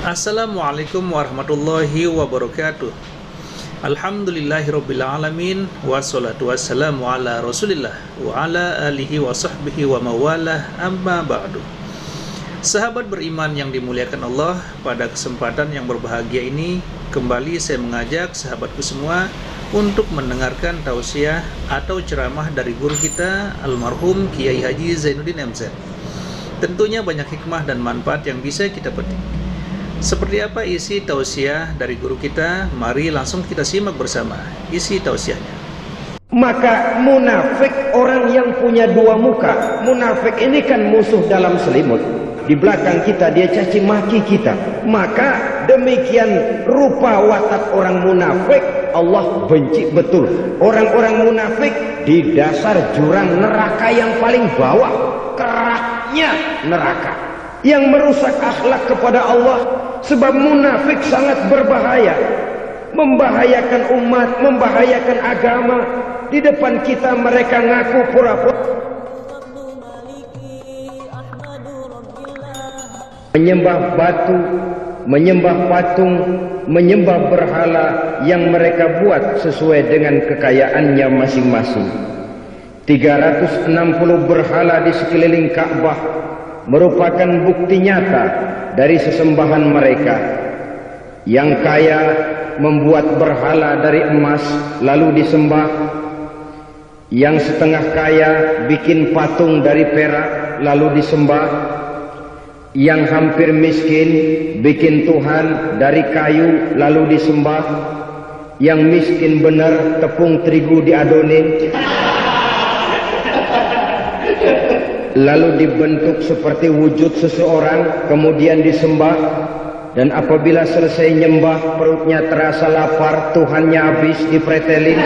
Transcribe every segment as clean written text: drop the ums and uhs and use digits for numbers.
Assalamualaikum warahmatullahi wabarakatuh. Alhamdulillahirabbil alamin wassalatu wassalamu ala Rasulillah wa ala alihi wa sahbihi wa mawalah, amma ba'du. Sahabat beriman yang dimuliakan Allah, pada kesempatan yang berbahagia ini kembali saya mengajak sahabatku semua untuk mendengarkan tausiah atau ceramah dari guru kita almarhum Kiai Haji Zainuddin MZ. Tentunya banyak hikmah dan manfaat yang bisa kita petik. Seperti apa isi tausiah dari guru kita? Mari langsung kita simak bersama isi tausiahnya. Maka munafik orang yang punya dua muka. Munafik ini kan musuh dalam selimut. Di belakang kita dia caci maki kita. Maka demikian rupa watak orang munafik Allah benci betul. Orang-orang munafik di dasar jurang neraka yang paling bawah, keraknya neraka, yang merusak akhlak kepada Allah. Sebab munafik sangat berbahaya, membahayakan umat, membahayakan agama. Di depan kita mereka ngaku pura-pura menyembah batu, menyembah patung, menyembah berhala yang mereka buat sesuai dengan kekayaannya masing-masing. 360 berhala di sekeliling Ka'bah merupakan bukti nyata dari sesembahan mereka. Yang kaya membuat berhala dari emas lalu disembah. Yang setengah kaya bikin patung dari perak lalu disembah. Yang hampir miskin bikin Tuhan dari kayu lalu disembah. Yang miskin benar tepung terigu diadonin lalu dibentuk seperti wujud seseorang, kemudian disembah. Dan apabila selesai nyembah, perutnya terasa lapar, Tuhannya habis dipretelin.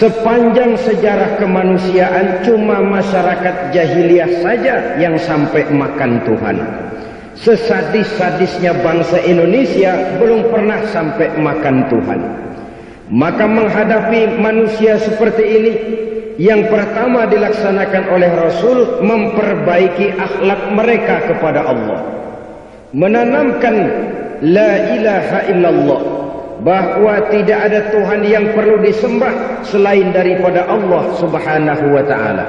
Sepanjang sejarah kemanusiaan cuma masyarakat jahiliyah saja yang sampai makan Tuhan. Sesadis-sadisnya bangsa Indonesia belum pernah sampai makan Tuhan. Maka menghadapi manusia seperti ini, yang pertama dilaksanakan oleh Rasul memperbaiki akhlak mereka kepada Allah, menanamkan la ilaha illallah, bahwa tidak ada Tuhan yang perlu disembah selain daripada Allah subhanahu wa ta'ala.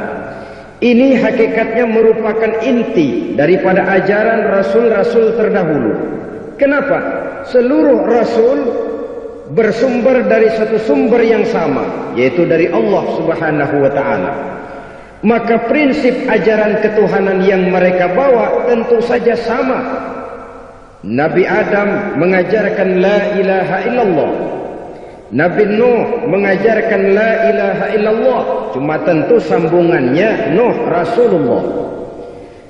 Ini hakikatnya merupakan inti daripada ajaran Rasul-Rasul terdahulu. Kenapa? Seluruh Rasul bersumber dari satu sumber yang sama, yaitu dari Allah subhanahu wa ta'ala. Maka prinsip ajaran ketuhanan yang mereka bawa tentu saja sama. Nabi Adam mengajarkan la ilaha illallah, Nabi Nuh mengajarkan la ilaha illallah, cuma tentu sambungannya Nuh Rasulullah.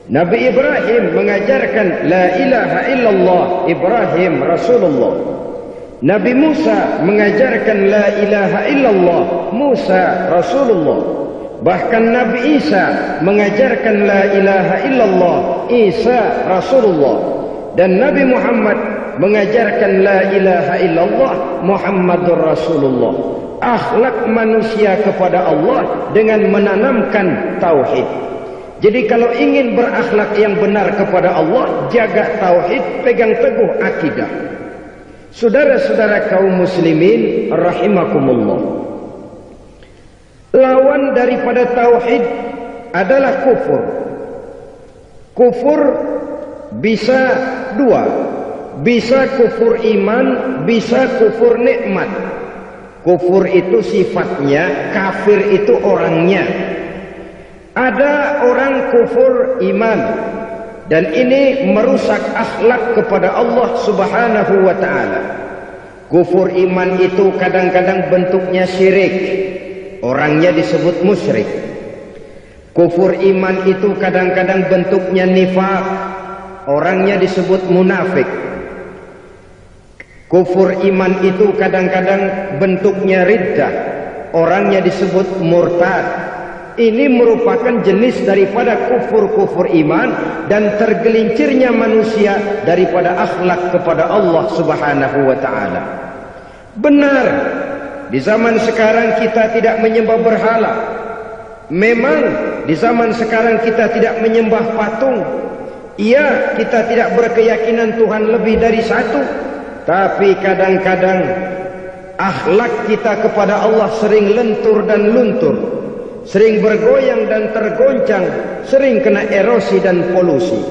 Nabi Ibrahim mengajarkan la ilaha illallah, Ibrahim Rasulullah. Nabi Musa mengajarkan la ilaha illallah, Musa Rasulullah. Bahkan Nabi Isa mengajarkan la ilaha illallah, Isa Rasulullah. Dan Nabi Muhammad mengajarkan la ilaha illallah, Muhammadur Rasulullah. Akhlak manusia kepada Allah dengan menanamkan tauhid. Jadi kalau ingin berakhlak yang benar kepada Allah, jaga tauhid, pegang teguh akidah. Saudara-saudara kaum muslimin rahimakumullah, lawan daripada tauhid adalah kufur. Kufur bisa dua, bisa kufur iman, bisa kufur nikmat. Kufur itu sifatnya, kafir itu orangnya. Ada orang kufur iman, dan ini merusak akhlak kepada Allah subhanahu wa ta'ala. Kufur iman itu kadang-kadang bentuknya syirik, orangnya disebut musyrik. Kufur iman itu kadang-kadang bentuknya nifaq, orangnya disebut munafik. Kufur iman itu kadang-kadang bentuknya riddah, orangnya disebut murtad. Ini merupakan jenis daripada kufur-kufur iman dan tergelincirnya manusia daripada akhlak kepada Allah subhanahu wa ta'ala. Benar, di zaman sekarang kita tidak menyembah berhala. Memang di zaman sekarang kita tidak menyembah patung. Iya, kita tidak berkeyakinan Tuhan lebih dari satu, tapi kadang-kadang akhlak kita kepada Allah sering lentur dan luntur, sering bergoyang dan tergoncang, sering kena erosi dan polusi.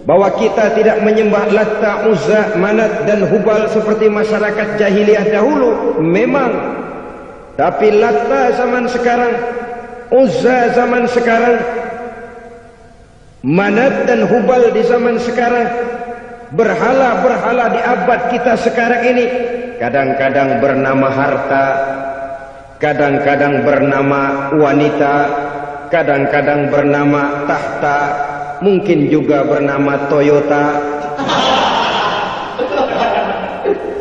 Bahwa kita tidak menyembah Latta, Uzza, Manat dan Hubal seperti masyarakat jahiliyah dahulu, memang. Tapi Latta zaman sekarang, Uzza zaman sekarang, Manat dan Hubal di zaman sekarang, berhala-berhala di abad kita sekarang ini, kadang-kadang bernama harta, kadang-kadang bernama wanita, kadang-kadang bernama tahta, mungkin juga bernama Toyota.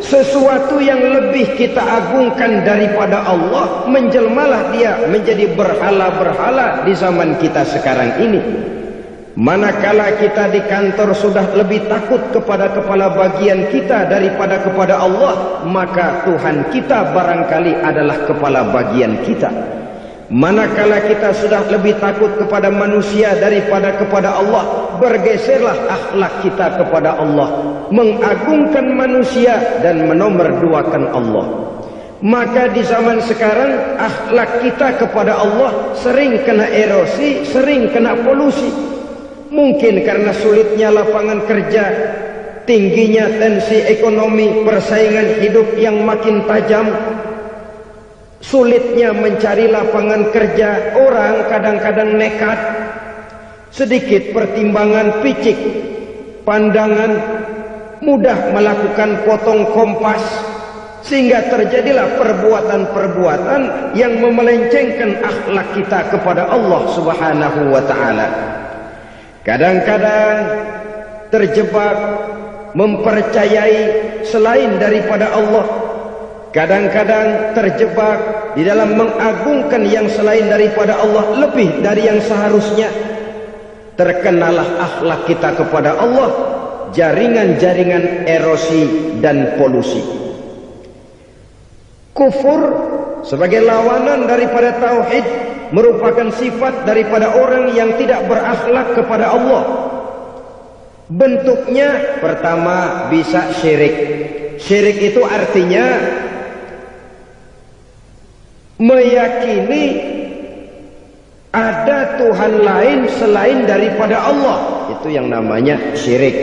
Sesuatu yang lebih kita agungkan daripada Allah, menjelmalah dia menjadi berhala-berhala di zaman kita sekarang ini. Manakala kita di kantor sudah lebih takut kepada kepala bagian kita daripada kepada Allah, maka Tuhan kita barangkali adalah kepala bagian kita. Manakala kita sudah lebih takut kepada manusia daripada kepada Allah, bergeserlah akhlak kita kepada Allah, mengagungkan manusia dan menomorduakan Allah. Maka di zaman sekarang akhlak kita kepada Allah sering kena erosi, sering kena polusi. Mungkin karena sulitnya lapangan kerja, tingginya tensi ekonomi, persaingan hidup yang makin tajam, sulitnya mencari lapangan kerja, orang kadang-kadang nekat, sedikit pertimbangan picik, pandangan, mudah melakukan potong kompas, sehingga terjadilah perbuatan-perbuatan yang memelencengkan akhlak kita kepada Allah Subhanahu wa ta'ala. Kadang-kadang terjebak mempercayai selain daripada Allah, kadang-kadang terjebak di dalam mengagungkan yang selain daripada Allah lebih dari yang seharusnya. Terkenalah akhlak kita kepada Allah jaringan-jaringan erosi dan polusi. Kufur sebagai lawanan daripada tauhid merupakan sifat daripada orang yang tidak berakhlak kepada Allah. Bentuknya pertama bisa syirik. Syirik itu artinya meyakini ada Tuhan lain selain daripada Allah. Itu yang namanya syirik.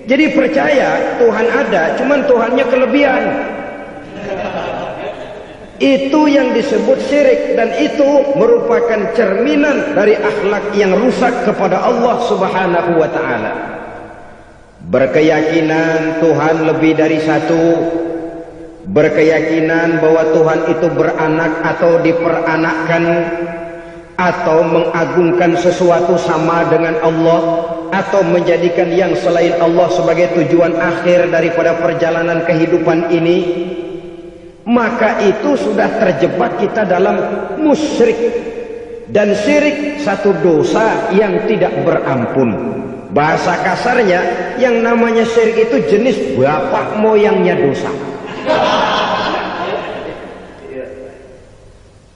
Jadi percaya Tuhan ada, cuman Tuhannya kelebihan. Itu yang disebut syirik, dan itu merupakan cerminan dari akhlak yang rusak kepada Allah Subhanahu wa ta'ala. Berkeyakinan Tuhan lebih dari satu, berkeyakinan bahwa Tuhan itu beranak atau diperanakkan, atau mengagungkan sesuatu sama dengan Allah, atau menjadikan yang selain Allah sebagai tujuan akhir daripada perjalanan kehidupan ini, maka itu sudah terjebak kita dalam musyrik. Dan syirik satu dosa yang tidak berampun. Bahasa kasarnya, yang namanya syirik itu jenis bapak moyangnya dosa.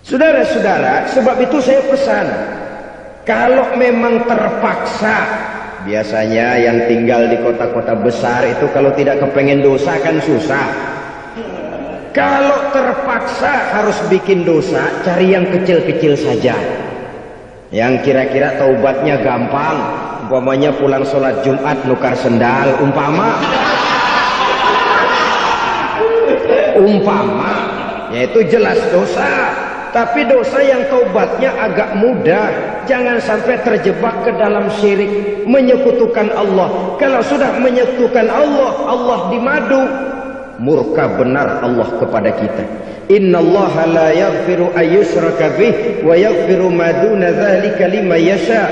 Saudara-saudara, sebab itu saya pesan, kalau memang terpaksa, biasanya yang tinggal di kota-kota besar itu kalau tidak kepengen dosa kan susah. Kalau terpaksa harus bikin dosa, cari yang kecil-kecil saja, yang kira-kira taubatnya gampang. Umpamanya pulang sholat Jumat nukar sendal, umpama, yaitu jelas dosa. Tapi dosa yang taubatnya agak mudah. Jangan sampai terjebak ke dalam syirik, menyekutukan Allah. Kalau sudah menyekutukan Allah, Allah dimadu, murka benar Allah kepada kita. Innallaha la yaghfiru ayyushraka bih wa yaghfiru ma duna dzalika liman yasha.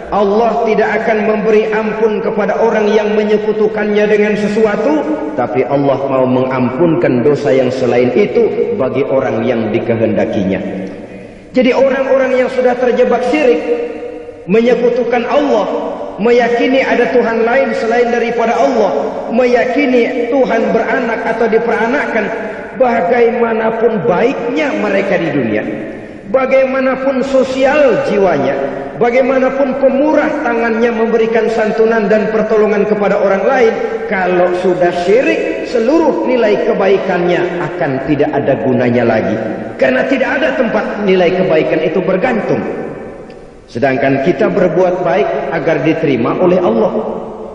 Allah tidak akan memberi ampun kepada orang yang menyekutukannya dengan sesuatu, tapi Allah mau mengampunkan dosa yang selain itu bagi orang yang dikehendakinya. Jadi orang-orang yang sudah terjebak syirik, menyekutukan Allah, meyakini ada Tuhan lain selain daripada Allah, meyakini Tuhan beranak atau diperanakkan, bagaimanapun baiknya mereka di dunia, bagaimanapun sosial jiwanya, bagaimanapun pemurah tangannya memberikan santunan dan pertolongan kepada orang lain, kalau sudah syirik, seluruh nilai kebaikannya akan tidak ada gunanya lagi, karena tidak ada tempat nilai kebaikan itu bergantung. Sedangkan kita berbuat baik agar diterima oleh Allah.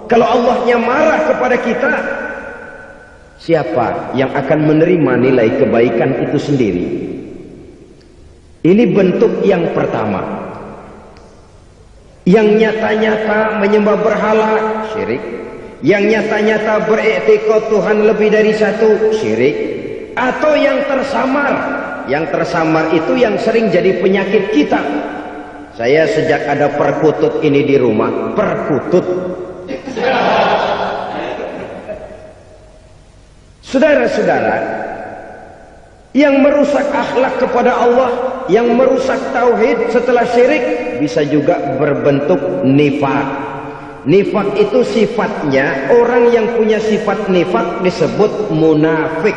Kalau Allahnya marah kepada kita, siapa yang akan menerima nilai kebaikan itu sendiri? Ini bentuk yang pertama. Yang nyata-nyata menyembah berhala, syirik. Yang nyata-nyata beriktikad Tuhan lebih dari satu, syirik. Atau yang tersamar. Yang tersamar itu yang sering jadi penyakit kita. Saya sejak ada perkutut ini di rumah, perkutut. Saudara-saudara, yang merusak akhlak kepada Allah, yang merusak tauhid setelah syirik, bisa juga berbentuk nifak. Nifak itu sifatnya, orang yang punya sifat nifak disebut munafik.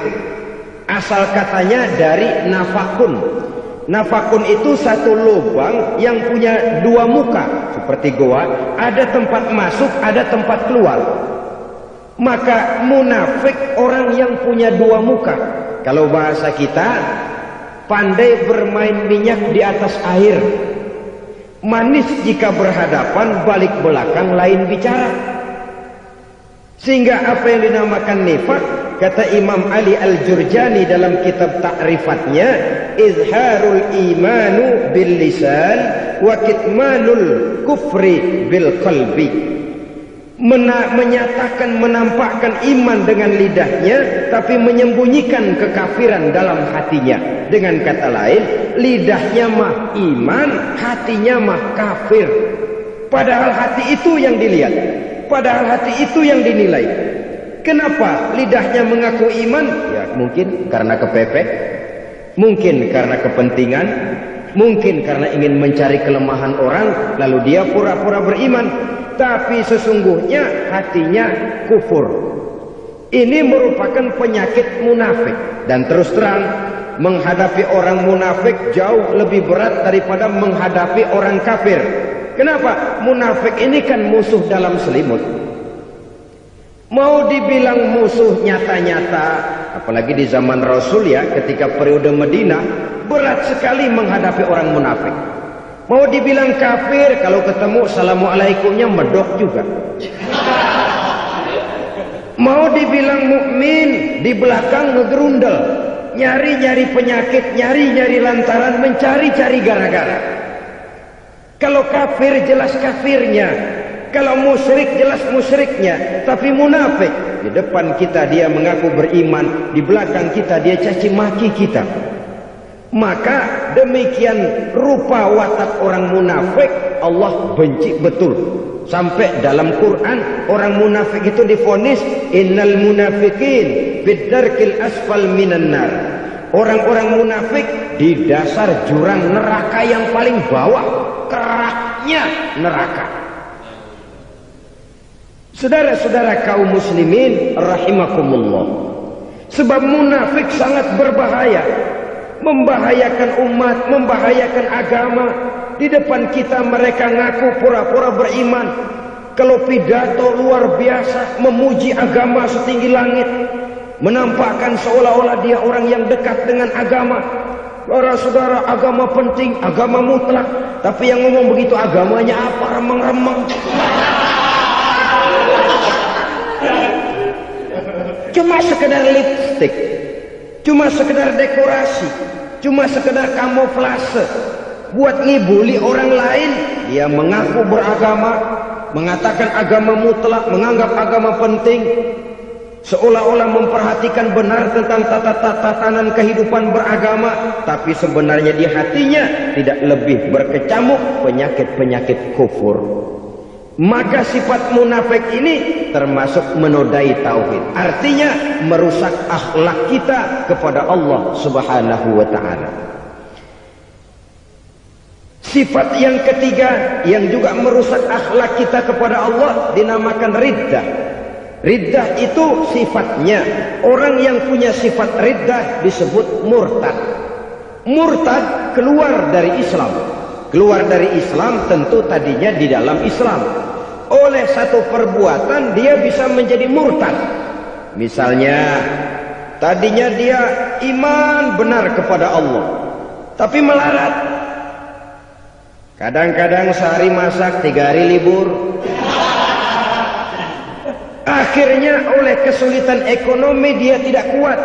Asal katanya dari nafakun. Nafakun itu satu lubang yang punya dua muka, seperti goa, ada tempat masuk, ada tempat keluar. Maka munafik orang yang punya dua muka. Kalau bahasa kita, pandai bermain minyak di atas air. Manis jika berhadapan, balik belakang lain bicara. Sehingga apa yang dinamakan nifak, kata Imam Ali Al-Jurjani dalam kitab ta'rifatnya, izharul imanu bil lisan wa kitmanul kufri bil qalbi. Menyatakan, menampakkan iman dengan lidahnya, tapi menyembunyikan kekafiran dalam hatinya. Dengan kata lain, lidahnya mah iman, hatinya mah kafir. Padahal hati itu yang dilihat, padahal hati itu yang dinilai. Kenapa lidahnya mengaku iman? Ya mungkin karena kepepet, mungkin karena kepentingan, mungkin karena ingin mencari kelemahan orang, lalu dia pura-pura beriman. Tapi sesungguhnya hatinya kufur. Ini merupakan penyakit munafik. Dan terus terang, menghadapi orang munafik jauh lebih berat daripada menghadapi orang kafir. Kenapa? Munafik ini kan musuh dalam selimut. Mau dibilang musuh nyata-nyata, apalagi di zaman Rasul ya, ketika periode Madinah, berat sekali menghadapi orang munafik. Mau dibilang kafir, kalau ketemu assalamualaikumnya medok juga. Mau dibilang mukmin, di belakang ngegerundel, nyari-nyari penyakit, nyari-nyari lantaran, mencari-cari gara-gara. Kalau kafir jelas kafirnya, kalau musyrik jelas musyriknya. Tapi munafik, di depan kita dia mengaku beriman, di belakang kita dia caci maki kita. Maka demikian rupa watak orang munafik Allah benci betul. Sampai dalam Quran orang munafik itu divonis innal munafiqin bidarkil asfal minan nar. Orang-orang munafik di dasar jurang neraka yang paling bawah, keraknya neraka. Saudara-saudara kaum muslimin rahimakumullah, sebab munafik sangat berbahaya, membahayakan umat, membahayakan agama. Di depan kita mereka ngaku pura-pura beriman, kalau pidato luar biasa memuji agama setinggi langit, menampakkan seolah-olah dia orang yang dekat dengan agama. Para saudara, agama penting, agama mutlak. Tapi yang ngomong begitu agamanya apa? Remeng-remeng. Cuma sekedar lipstick, cuma sekedar dekorasi, cuma sekedar kamuflase, buat ngibuli orang lain. Dia mengaku beragama, mengatakan agama mutlak, menganggap agama penting, seolah-olah memperhatikan benar tentang tatanan kehidupan beragama, tapi sebenarnya di hatinya tidak lebih berkecamuk penyakit-penyakit kufur. Maka sifat munafik ini termasuk menodai tauhid, artinya merusak akhlak kita kepada Allah Subhanahu wa ta'ala. Sifat yang ketiga yang juga merusak akhlak kita kepada Allah dinamakan riddah. Riddah itu sifatnya, orang yang punya sifat riddah disebut murtad. murtad keluar dari Islam. Keluar dari Islam tentu tadinya di dalam Islam. Oleh satu perbuatan dia bisa menjadi murtad. Misalnya tadinya dia iman benar kepada Allah, tapi melarat. Kadang-kadang sehari masak, 3 hari libur. Akhirnya oleh kesulitan ekonomi dia tidak kuat.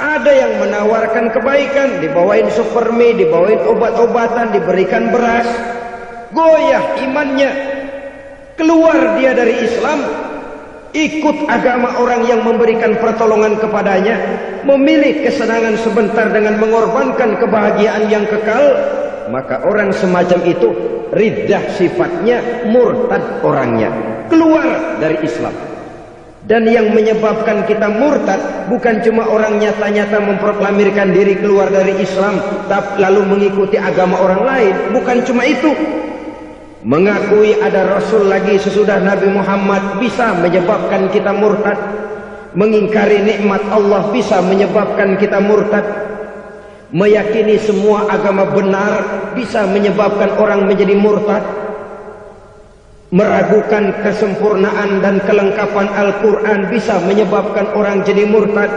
Ada yang menawarkan kebaikan, dibawain supermi, dibawain obat-obatan, diberikan beras. Goyah imannya. Keluar dia dari Islam, ikut agama orang yang memberikan pertolongan kepadanya, memilih kesenangan sebentar dengan mengorbankan kebahagiaan yang kekal. Maka orang semacam itu riddah sifatnya, murtad orangnya, keluar dari Islam. Dan yang menyebabkan kita murtad bukan cuma orang nyata-nyata memproklamirkan diri keluar dari Islam tapi lalu mengikuti agama orang lain. Bukan cuma itu. Mengakui ada Rasul lagi sesudah Nabi Muhammad bisa menyebabkan kita murtad. Mengingkari nikmat Allah bisa menyebabkan kita murtad. Meyakini semua agama benar bisa menyebabkan orang menjadi murtad. Meragukan kesempurnaan dan kelengkapan Al-Quran bisa menyebabkan orang jadi murtad.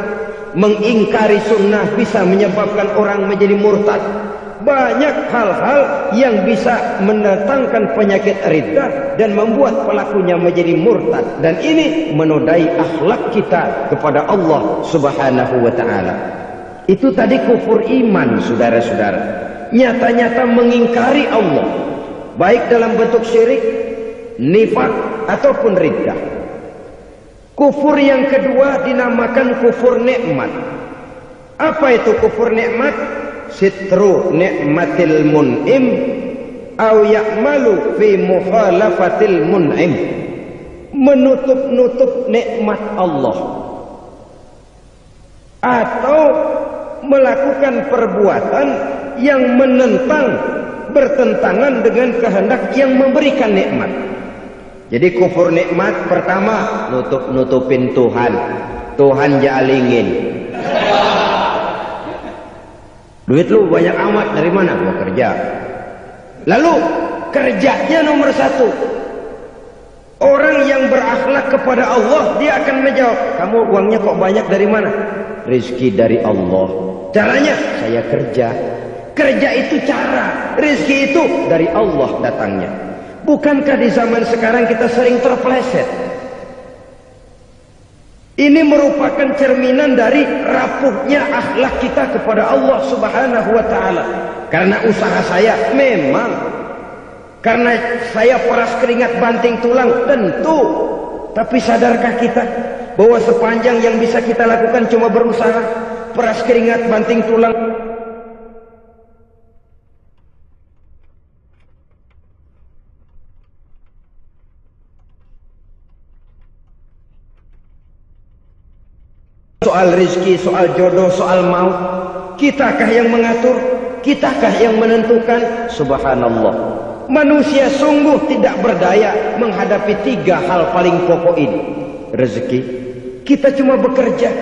Mengingkari sunnah bisa menyebabkan orang menjadi murtad. Banyak hal-hal yang bisa mendatangkan penyakit riddah dan membuat pelakunya menjadi murtad. Dan ini menodai akhlak kita kepada Allah Subhanahu wa ta'ala. Itu tadi kufur iman, saudara-saudara. Nyata-nyata mengingkari Allah, baik dalam bentuk syirik, nifak ataupun riddah. Kufur yang kedua dinamakan kufur nikmat. Apa itu kufur nikmat? Sitru nikmatil mun'im au ya'malu fi mukhalafatil mun'im. Menutup-nutup nikmat Allah atau melakukan perbuatan yang menentang, bertentangan dengan kehendak yang memberikan nikmat. Jadi kufur nikmat pertama, nutup-nutupin Tuhan. Tuhan jalingin. Duit lu banyak amat, dari mana? Gua kerja. Lalu kerjanya nomor 1. Orang yang berakhlak kepada Allah, dia akan menjawab, kamu uangnya kok banyak, dari mana? Rizki dari Allah. Caranya, saya kerja. Kerja itu cara, rizki itu dari Allah datangnya. Bukankah di zaman sekarang kita sering terpeleset? Ini merupakan cerminan dari rapuhnya akhlak kita kepada Allah Subhanahu wa ta'ala. Karena usaha saya memang, karena saya peras keringat banting tulang, tentu. Tapi sadarkah kita bahwa sepanjang yang bisa kita lakukan cuma berusaha, peras keringat banting tulang? Soal rizki, soal jodoh, soal maut, kitakah yang mengatur? Kitakah yang menentukan? Subhanallah. Manusia sungguh tidak berdaya menghadapi 3 hal paling pokok ini. Rezeki, kita cuma bekerja.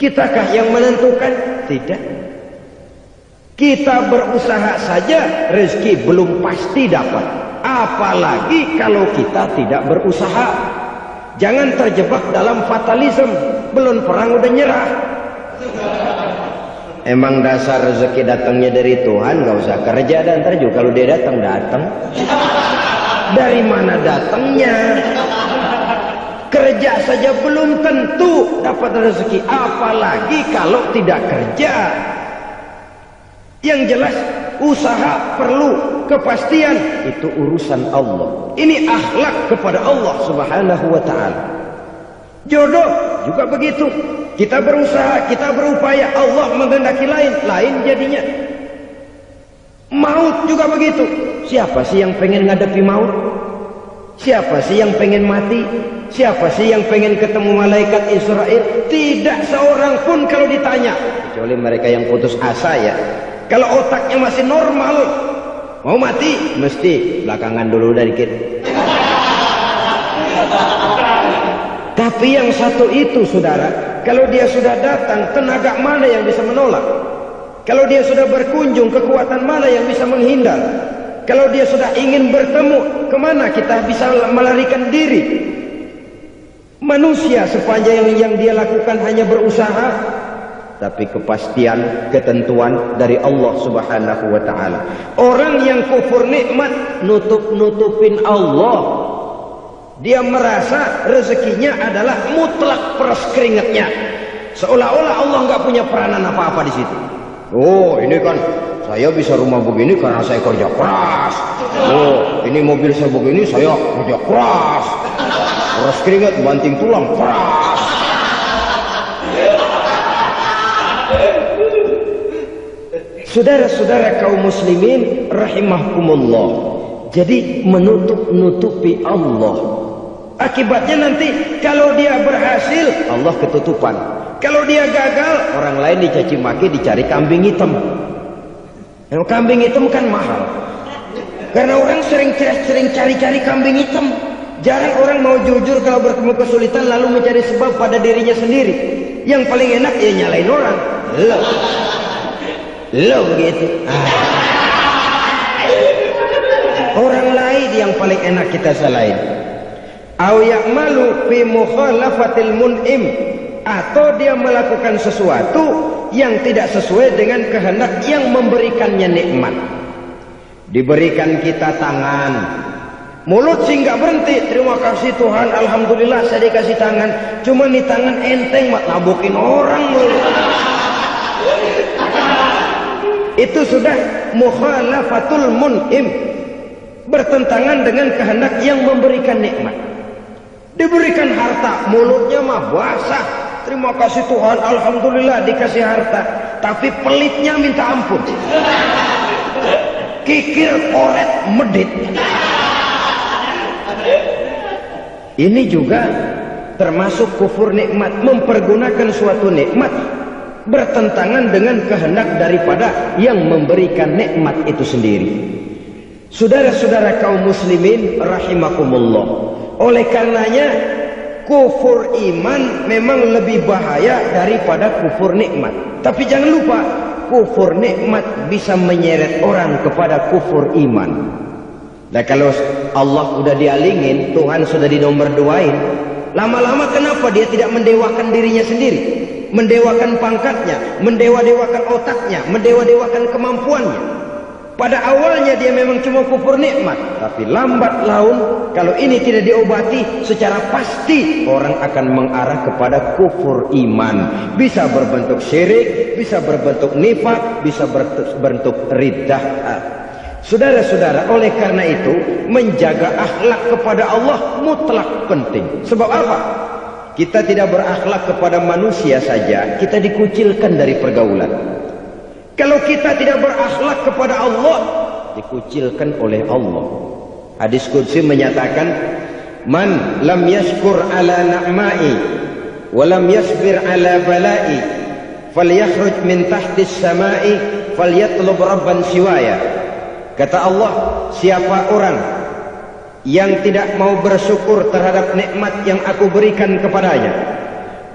Kitakah yang menentukan? Tidak. Kita berusaha saja, rezeki belum pasti dapat. Apalagi kalau kita tidak berusaha. Jangan terjebak dalam fatalisme. Belum perang udah nyerah. Emang dasar rezeki datangnya dari Tuhan, gak usah kerja, dan ntar juga kalau dia datang. Dari mana datangnya? Kerja saja belum tentu dapat rezeki, apalagi kalau tidak kerja. Yang jelas usaha perlu kepastian, itu urusan Allah. Ini akhlak kepada Allah Subhanahu wa ta'ala. Jodoh juga begitu. Kita berusaha, kita berupaya, Allah menghendaki lain jadinya. Maut juga begitu. Siapa sih yang pengen ngadepi maut? Siapa sih yang pengen mati? Siapa sih yang pengen ketemu malaikat Israel? Tidak seorang pun kalau ditanya, kecuali mereka yang putus asa ya. Kalau otaknya masih normal, mau mati mesti belakangan dulu dari dikit. Tapi yang satu itu, saudara, kalau dia sudah datang, tenaga mana yang bisa menolak? Kalau dia sudah berkunjung, kekuatan mana yang bisa menghindar? Kalau dia sudah ingin bertemu, kemana kita bisa melarikan diri? Manusia sepanjang yang dia lakukan hanya berusaha, tapi kepastian, ketentuan dari Allah Subhanahu wa ta'ala. Orang yang kufur nikmat, nutupin Allah. Dia merasa rezekinya adalah mutlak peras keringatnya, seolah-olah Allah nggak punya peranan apa-apa di situ. Oh, ini kan saya bisa rumah begini karena saya kerja keras. Oh, ini mobil saya begini saya kerja keras. Peras keringat, banting tulang, keras. Saudara-saudara kaum muslimin rahimahkumullah. Jadi menutupi Allah. Akibatnya nanti kalau dia berhasil, Allah ketutupan. Kalau dia gagal, orang lain dicaci maki, dicari kambing hitam. Yang kambing hitam kan mahal. Karena orang sering cari-cari kambing hitam. Jarang orang mau jujur kalau bertemu kesulitan lalu mencari sebab pada dirinya sendiri. Yang paling enak ya nyalain orang. Lo begitu. Orang lain yang paling enak kita salahin. Au ya'malu fi mukhalafatil mun'im, atau dia melakukan sesuatu yang tidak sesuai dengan kehendak yang memberikannya nikmat. Diberikan kita tangan, mulut sih nggak berhenti. Terima kasih Tuhan, alhamdulillah saya dikasih tangan. Cuma nih tangan enteng mak nabokin orang mulu. Itu sudah mukhalafatul mun'im, bertentangan dengan kehendak yang memberikan nikmat. Diberikan harta, mulutnya mah basah. Terima kasih Tuhan, alhamdulillah dikasih harta. Tapi pelitnya minta ampun. Kikir, koret, medit. Ini juga termasuk kufur nikmat, mempergunakan suatu nikmat bertentangan dengan kehendak daripada yang memberikan nikmat itu sendiri. Saudara-saudara kaum muslimin rahimakumullah. Oleh karenanya kufur iman memang lebih bahaya daripada kufur nikmat. Tapi jangan lupa, kufur nikmat bisa menyeret orang kepada kufur iman. Nah kalau Allah udah dialingin, Tuhan sudah dinomor duain, lama-lama kenapa dia tidak mendewakan dirinya sendiri? Mendewakan pangkatnya, mendewa-dewakan otaknya, mendewa-dewakan kemampuannya. Pada awalnya dia memang cuma kufur nikmat, tapi lambat laun kalau ini tidak diobati secara pasti orang akan mengarah kepada kufur iman. Bisa berbentuk syirik, bisa berbentuk nifak, bisa berbentuk riddah. Saudara-saudara, oleh karena itu menjaga akhlak kepada Allah mutlak penting. Sebab apa? Kita tidak berakhlak kepada manusia saja, kita dikucilkan dari pergaulan. Kalau kita tidak berakhlak kepada Allah, dikucilkan oleh Allah. Hadis qudsi menyatakan, man lam yashkur ala na'mai wa lam yasbir ala balai falyakhruj min tahtis samai falyatlub rabban siwaya. Kata Allah, siapa orang yang tidak mau bersyukur terhadap nikmat yang aku berikan kepadanya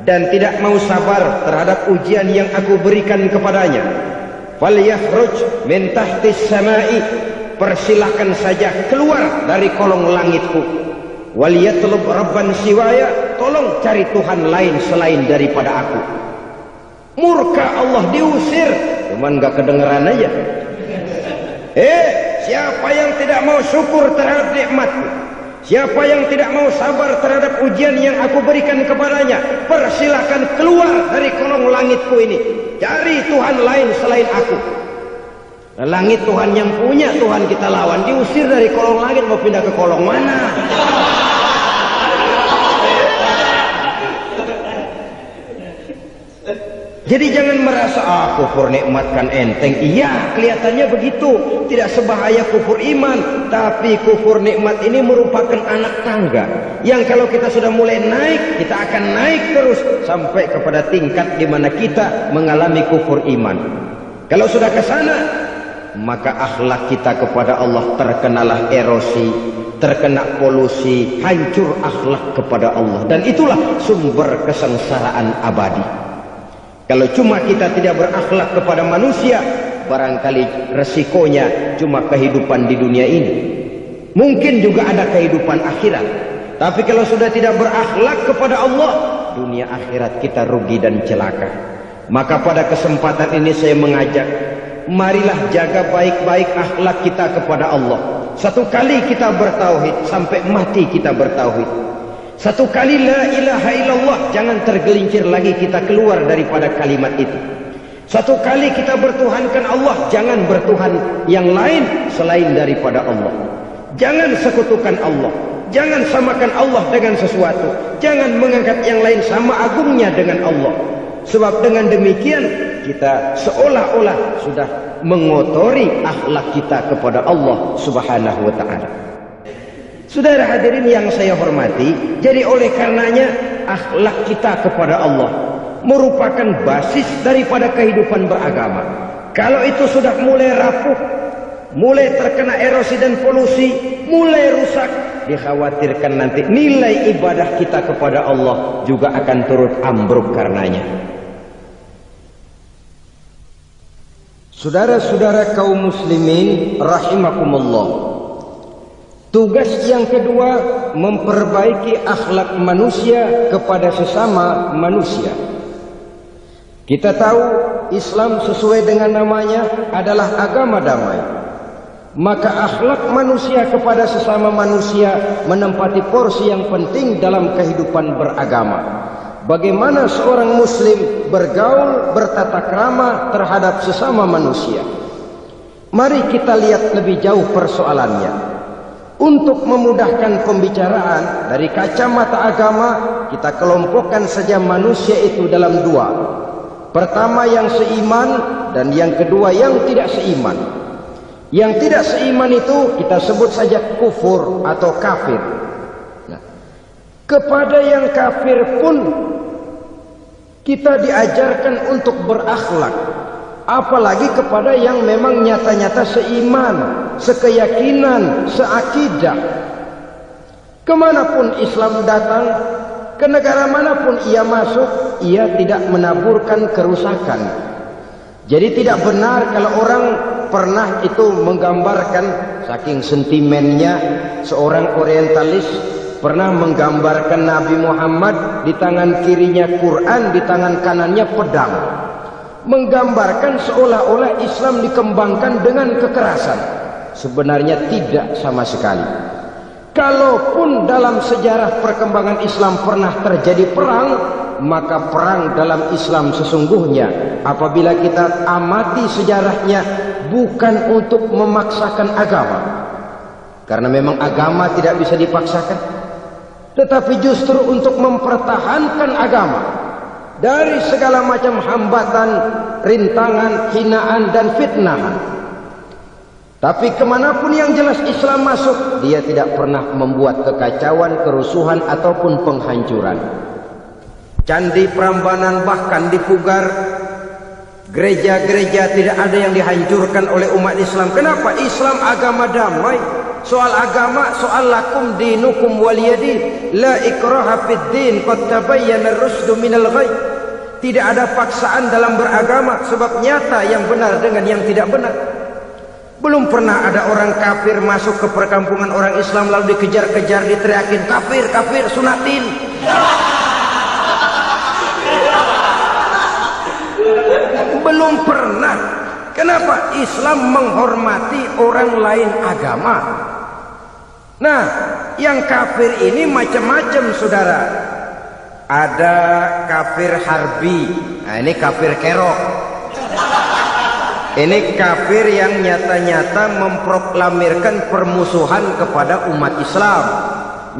dan tidak mau sabar terhadap ujian yang aku berikan kepadanya, falyakhruj min tahtis samai, persilahkan saja keluar dari kolong langitku, waliyatlub rabban siwaya, tolong cari Tuhan lain selain daripada aku. Murka Allah, diusir, cuman gak kedengeran aja. Siapa yang tidak mau syukur terhadap nikmatku, siapa yang tidak mau sabar terhadap ujian yang aku berikan kepadanya, persilahkan keluar dari kolong langitku ini, cari Tuhan lain selain aku. Nah, langit Tuhan yang punya, Tuhan kita lawan, diusir dari kolong langit, mau pindah ke kolong mana? Jadi jangan merasa kufur nikmat kan enteng. Iya, kelihatannya begitu, tidak sebahaya kufur iman. Tapi kufur nikmat ini merupakan anak tangga yang kalau kita sudah mulai naik, kita akan naik terus sampai kepada tingkat di mana kita mengalami kufur iman. Kalau sudah ke sana, maka akhlak kita kepada Allah terkenalah erosi, terkena polusi, hancur akhlak kepada Allah, dan itulah sumber kesengsaraan abadi. Kalau cuma kita tidak berakhlak kepada manusia, barangkali resikonya cuma kehidupan di dunia ini. Mungkin juga ada kehidupan akhirat. Tapi kalau sudah tidak berakhlak kepada Allah, dunia akhirat kita rugi dan celaka. Maka pada kesempatan ini saya mengajak, marilah jaga baik-baik akhlak kita kepada Allah. Satu kali kita bertauhid, sampai mati kita bertauhid. Satu kali la ilaha illallah, jangan tergelincir lagi kita keluar daripada kalimat itu. Satu kali kita bertuhankan Allah, jangan bertuhan yang lain selain daripada Allah. Jangan sekutukan Allah, jangan samakan Allah dengan sesuatu, jangan mengangkat yang lain sama agungnya dengan Allah. Sebab dengan demikian kita seolah-olah sudah mengotori akhlak kita kepada Allah Subhanahu wa ta'ala. Saudara hadirin yang saya hormati, jadi oleh karenanya akhlak kita kepada Allah merupakan basis daripada kehidupan beragama. Kalau itu sudah mulai rapuh, mulai terkena erosi dan polusi, mulai rusak, dikhawatirkan nanti nilai ibadah kita kepada Allah juga akan turut ambruk karenanya. Saudara-saudara kaum muslimin rahimakumullah, tugas yang kedua, memperbaiki akhlak manusia kepada sesama manusia. Kita tahu Islam sesuai dengan namanya adalah agama damai. Maka akhlak manusia kepada sesama manusia menempati porsi yang penting dalam kehidupan beragama. Bagaimana seorang muslim bergaul, bertata krama terhadap sesama manusia. Mari kita lihat lebih jauh persoalannya. Untuk memudahkan pembicaraan dari kacamata agama, kita kelompokkan saja manusia itu dalam dua. Pertama yang seiman dan yang kedua yang tidak seiman. Yang tidak seiman itu kita sebut saja kufur atau kafir. Nah, kepada yang kafir pun kita diajarkan untuk berakhlak. Apalagi kepada yang memang nyata-nyata seiman, sekeyakinan, seakidah. Kemanapun Islam datang, ke negara manapun ia masuk, ia tidak menaburkan kerusakan. Jadi tidak benar kalau orang pernah itu menggambarkan, saking sentimennya seorang orientalis pernah menggambarkan Nabi Muhammad di tangan kirinya Quran, di tangan kanannya pedang. Menggambarkan seolah-olah Islam dikembangkan dengan kekerasan. Sebenarnya tidak sama sekali. Kalaupun dalam sejarah perkembangan Islam pernah terjadi perang, maka perang dalam Islam sesungguhnya apabila kita amati sejarahnya bukan untuk memaksakan agama. Karena memang agama tidak bisa dipaksakan, tetapi justru untuk mempertahankan agama dari segala macam hambatan, rintangan, hinaan dan fitnahan. Tapi kemanapun yang jelas Islam masuk, dia tidak pernah membuat kekacauan, kerusuhan ataupun penghancuran. Candi Prambanan bahkan dipugar, gereja-gereja tidak ada yang dihancurkan oleh umat Islam. Kenapa? Islam agama damai. Soal agama, soal lakum dinukum waliyadin, la ikraha fid din, qad tabayyana ar-rusydu minal ghayy. Tidak ada paksaan dalam beragama, sebab nyata yang benar dengan yang tidak benar. Belum pernah ada orang kafir masuk ke perkampungan orang Islam lalu dikejar-kejar, diteriakin kafir, kafir, sunatin. Belum pernah. Kenapa? Islam menghormati orang lain agama. Nah, yang kafir ini macam-macam, saudara. Ada kafir harbi. Nah, ini kafir kerok. Ini kafir yang nyata-nyata memproklamirkan permusuhan kepada umat Islam.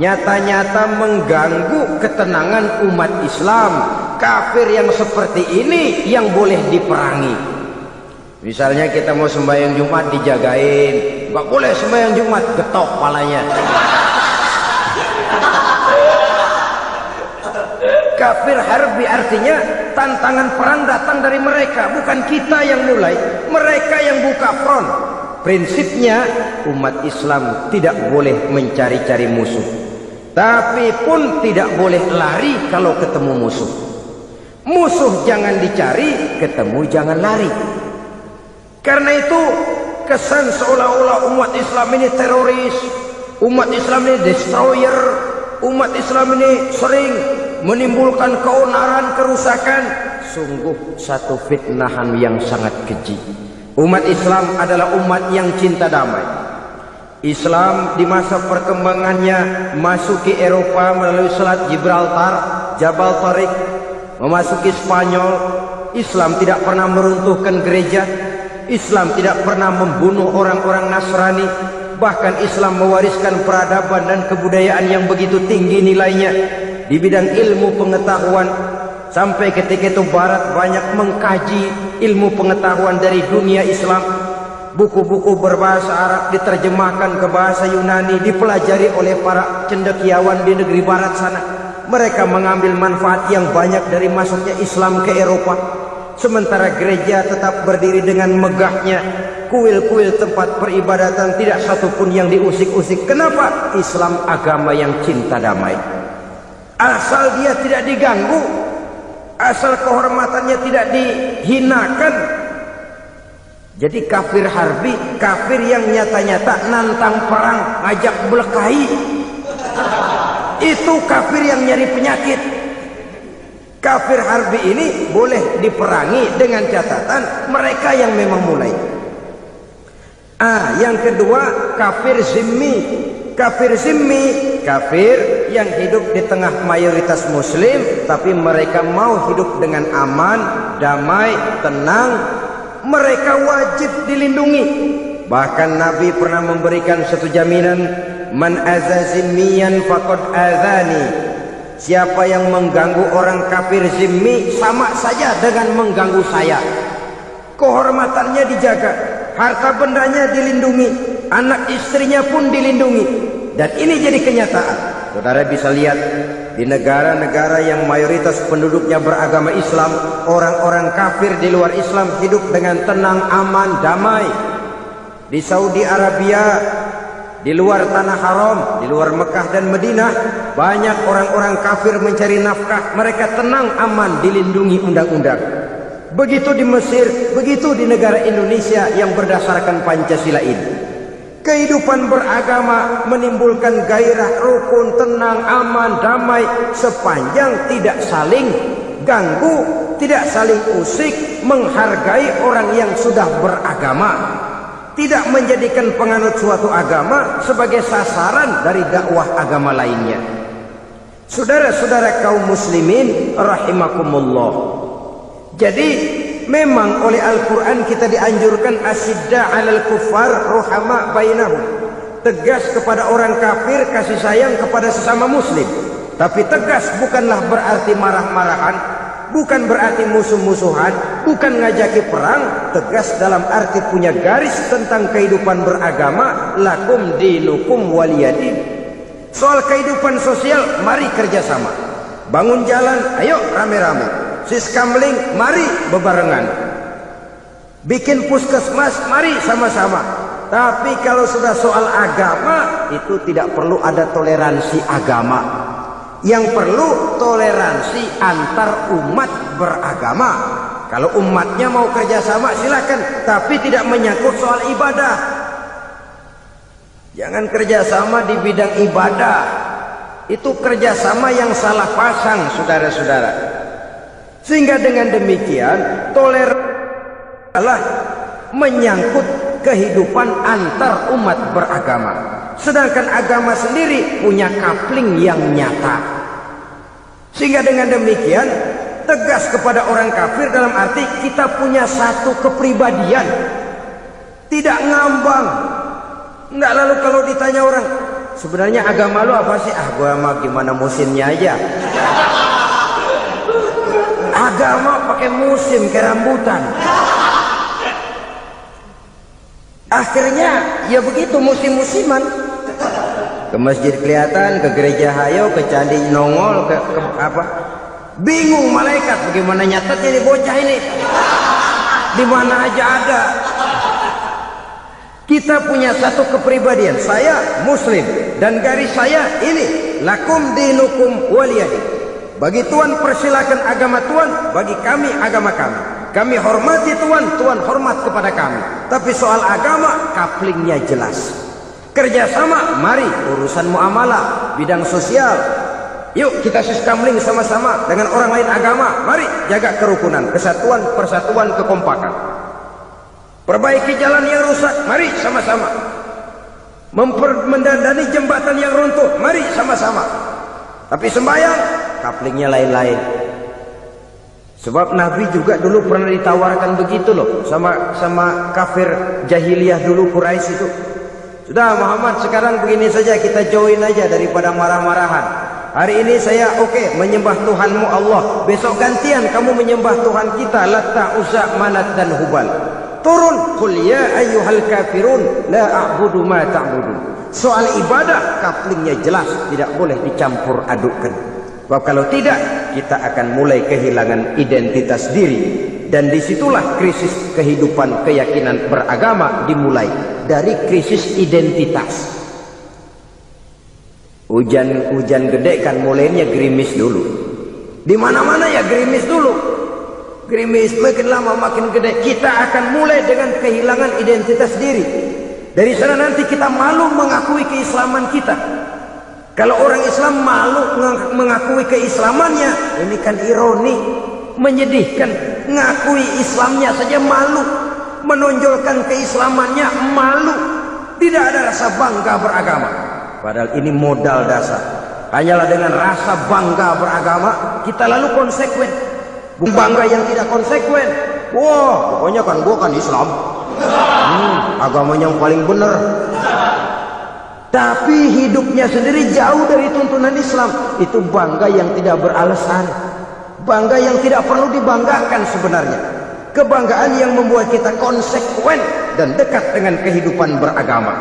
Nyata-nyata mengganggu ketenangan umat Islam. Kafir yang seperti ini yang boleh diperangi. Misalnya kita mau sembahyang Jumat dijagain, nggak boleh sembahyang Jumat, getok palanya. Kafir harbi artinya tantangan perang datang dari mereka, bukan kita yang mulai, mereka yang buka front. Prinsipnya umat Islam tidak boleh mencari-cari musuh, tapi pun tidak boleh lari kalau ketemu musuh. Musuh jangan dicari, ketemu jangan lari. Karena itu kesan seolah-olah umat Islam ini teroris, umat Islam ini destroyer, umat Islam ini sering menimbulkan keonaran, kerusakan. Sungguh satu fitnahan yang sangat keji. Umat Islam adalah umat yang cinta damai. Islam di masa perkembangannya masuki Eropa melalui Selat Gibraltar, Jabal Tariq, memasuki Spanyol. Islam tidak pernah meruntuhkan gereja. Islam tidak pernah membunuh orang-orang Nasrani. Bahkan Islam mewariskan peradaban dan kebudayaan yang begitu tinggi nilainya di bidang ilmu pengetahuan. Sampai ketika itu Barat banyak mengkaji ilmu pengetahuan dari dunia Islam. Buku-buku berbahasa Arab diterjemahkan ke bahasa Yunani, dipelajari oleh para cendekiawan di negeri Barat sana. Mereka mengambil manfaat yang banyak dari masuknya Islam ke Eropa. Sementara gereja tetap berdiri dengan megahnya. Kuil-kuil tempat peribadatan tidak satupun yang diusik-usik. Kenapa? Islam agama yang cinta damai. Asal dia tidak diganggu, asal kehormatannya tidak dihinakan. Jadi kafir harbi, kafir yang nyata-nyata nantang perang, ngajak berkelahi, itu kafir yang nyari penyakit. Kafir harbi ini boleh diperangi dengan catatan mereka yang memang mulai. Yang kedua, kafir zimmi. Kafir zimmi, kafir yang hidup di tengah mayoritas muslim, tapi mereka mau hidup dengan aman, damai, tenang. Mereka wajib dilindungi. Bahkan Nabi pernah memberikan satu jaminan, man azazimmiyan faqad azani. Siapa yang mengganggu orang kafir zimmi sama saja dengan mengganggu saya. Kehormatannya dijaga, harta bendanya dilindungi, anak istrinya pun dilindungi. Dan ini jadi kenyataan. Saudara bisa lihat di negara-negara yang mayoritas penduduknya beragama Islam, orang-orang kafir di luar Islam hidup dengan tenang, aman, damai. Di Saudi Arabia, di luar tanah haram, di luar Mekah dan Madinah, banyak orang-orang kafir mencari nafkah. Mereka tenang, aman, dilindungi undang-undang. Begitu di Mesir, begitu di negara Indonesia yang berdasarkan Pancasila ini. Kehidupan beragama menimbulkan gairah, rukun, tenang, aman, damai, sepanjang tidak saling ganggu, tidak saling usik, menghargai orang yang sudah beragama, tidak menjadikan penganut suatu agama sebagai sasaran dari dakwah agama lainnya. Saudara-saudara kaum muslimin rahimakumullah. Jadi memang oleh Al-Quran kita dianjurkan asyidda 'alal kuffar ruhama bainahum. Tegas kepada orang kafir, kasih sayang kepada sesama muslim. Tapi tegas bukanlah berarti marah-marahan, bukan berarti musuh-musuhan, bukan ngajaki perang. Tegas dalam arti punya garis tentang kehidupan beragama, lakum dinukum waliyadin. Soal kehidupan sosial, mari kerjasama. Bangun jalan, ayo rame-rame. Siskamling, mari bebarengan. Bikin puskesmas, mari sama-sama. Tapi kalau sudah soal agama, itu tidak perlu ada toleransi agama. Yang perlu toleransi antar umat beragama. Kalau umatnya mau kerjasama silakan, tapi tidak menyangkut soal ibadah. Jangan kerjasama di bidang ibadah. Itu kerjasama yang salah pasang, saudara-saudara. Sehingga dengan demikian toleransi adalah menyangkut kehidupan antar umat beragama. Sedangkan agama sendiri punya coupling yang nyata. Sehingga dengan demikian tegas kepada orang kafir dalam arti kita punya satu kepribadian. Tidak ngambang. Enggak, lalu kalau ditanya orang, sebenarnya agama lu apa sih? Gua mah gimana musimnya aja. Agama pakai musim kayak rambutan. Akhirnya ya begitu, musim-musiman. Ke masjid kelihatan, ke gereja hayo, ke candi nongol, ke apa? Bingung malaikat bagaimana nyatetnya nih bocah ini. Di mana aja ada. Kita punya satu kepribadian. Saya muslim dan garis saya ini, lakum dinukum waliyadin. Bagi Tuhan persilakan agama Tuhan, bagi kami agama kami. Kami hormati Tuhan, Tuhan hormat kepada kami. Tapi soal agama, kaplingnya jelas. Kerjasama, mari urusan muamalah, bidang sosial. Yuk kita siskamling sama-sama dengan orang lain agama. Mari jaga kerukunan, kesatuan, persatuan, kekompakan. Perbaiki jalan yang rusak, mari sama-sama. Mendandani jembatan yang runtuh, mari sama-sama. Tapi sembahyang, kaplingnya lain-lain. Sebab Nabi juga dulu pernah ditawarkan begitu loh sama kafir jahiliyah dulu, Quraisy itu. Sudah Muhammad, sekarang begini saja, kita join aja daripada marah-marahan. Hari ini saya oke menyembah Tuhanmu Allah, besok gantian kamu menyembah Tuhan kita Latta, Uzza, Manat dan Hubal. Turun, qul ya ayyuhal kafirun la a'budu ma ta'budun. Soal ibadah kaplingnya jelas, tidak boleh dicampur adukkan. Sebab kalau tidak, kita akan mulai kehilangan identitas diri. Dan disitulah krisis kehidupan keyakinan beragama dimulai. Dari krisis identitas. Hujan gede kan mulainya gerimis dulu. Di mana-mana ya gerimis dulu. Gerimis makin lama makin gede. Kita akan mulai dengan kehilangan identitas diri. Dari sana nanti kita malu mengakui keislaman kita. Kalau orang Islam malu mengakui keislamannya, ini kan ironi, menyedihkan. Ngakui Islamnya saja malu, menonjolkan keislamannya malu, tidak ada rasa bangga beragama. Padahal ini modal dasar. Hanyalah dengan rasa bangga beragama kita lalu konsekuen. Bangga yang tidak konsekuen, wah pokoknya kan gua kan Islam, agamanya yang paling benar. Tapi hidupnya sendiri jauh dari tuntunan Islam. Itu bangga yang tidak beralasan, bangga yang tidak perlu dibanggakan sebenarnya. Kebanggaan yang membuat kita konsekuen dan dekat dengan kehidupan beragama.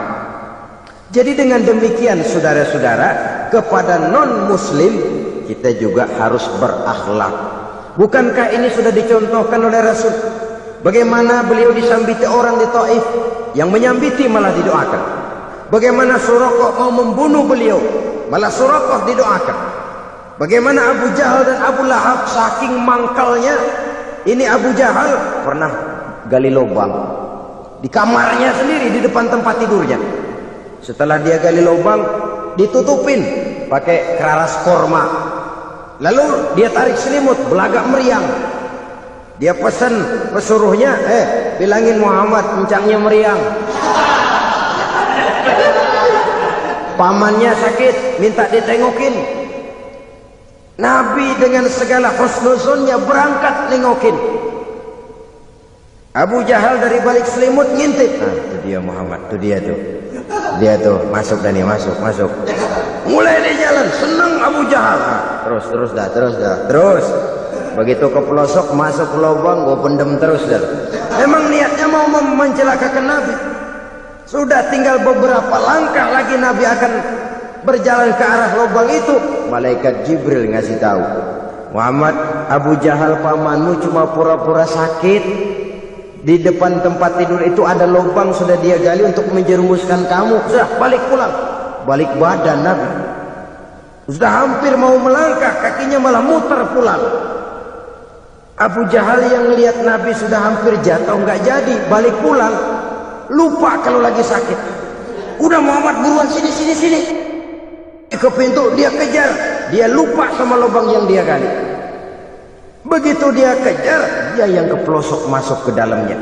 Jadi dengan demikian saudara-saudara, kepada non-muslim kita juga harus berakhlak. Bukankah ini sudah dicontohkan oleh Rasul? Bagaimana beliau disambiti orang di Taif, yang menyambiti malah didoakan. Bagaimana Suraqah mau membunuh beliau, malah Suraqah didoakan. Bagaimana Abu Jahal dan Abu Lahab saking mangkalnya. Ini Abu Jahal pernah gali lubang di kamarnya sendiri, di depan tempat tidurnya. Setelah dia gali lubang, ditutupin pakai keraras korma. Lalu dia tarik selimut, belagak meriang. Dia pesan pesuruhnya, bilangin Muhammad encangnya meriang. Pamannya sakit, minta ditengokin. Nabi dengan segala husnuzonnya berangkat nengokin. Abu Jahal dari balik selimut ngintip. Itu dia Muhammad, itu dia tuh. Dia tuh masuk dan dia masuk. Mulai dia jalan, senang Abu Jahal. Terus. Begitu ke pelosok masuk ke lubang, gua pendem terus dah. Emang niatnya mau mencelakakan Nabi. Sudah tinggal beberapa langkah lagi Nabi akan berjalan ke arah lubang itu. Malaikat Jibril ngasih tahu, Muhammad, Abu Jahal pamanmu cuma pura-pura sakit. Di depan tempat tidur itu ada lubang sudah dia gali untuk menjerumuskan kamu. Sudah balik pulang. Balik badan Nabi. Sudah hampir mau melangkah, kakinya malah muter pulang. Abu Jahal yang lihat Nabi sudah hampir jatuh nggak jadi, balik pulang. Lupa kalau lagi sakit. Udah Muhammad buruan sini. Ke pintu dia kejar. Dia lupa sama lubang yang dia gali. Begitu dia kejar, dia yang ke pelosok masuk ke dalamnya.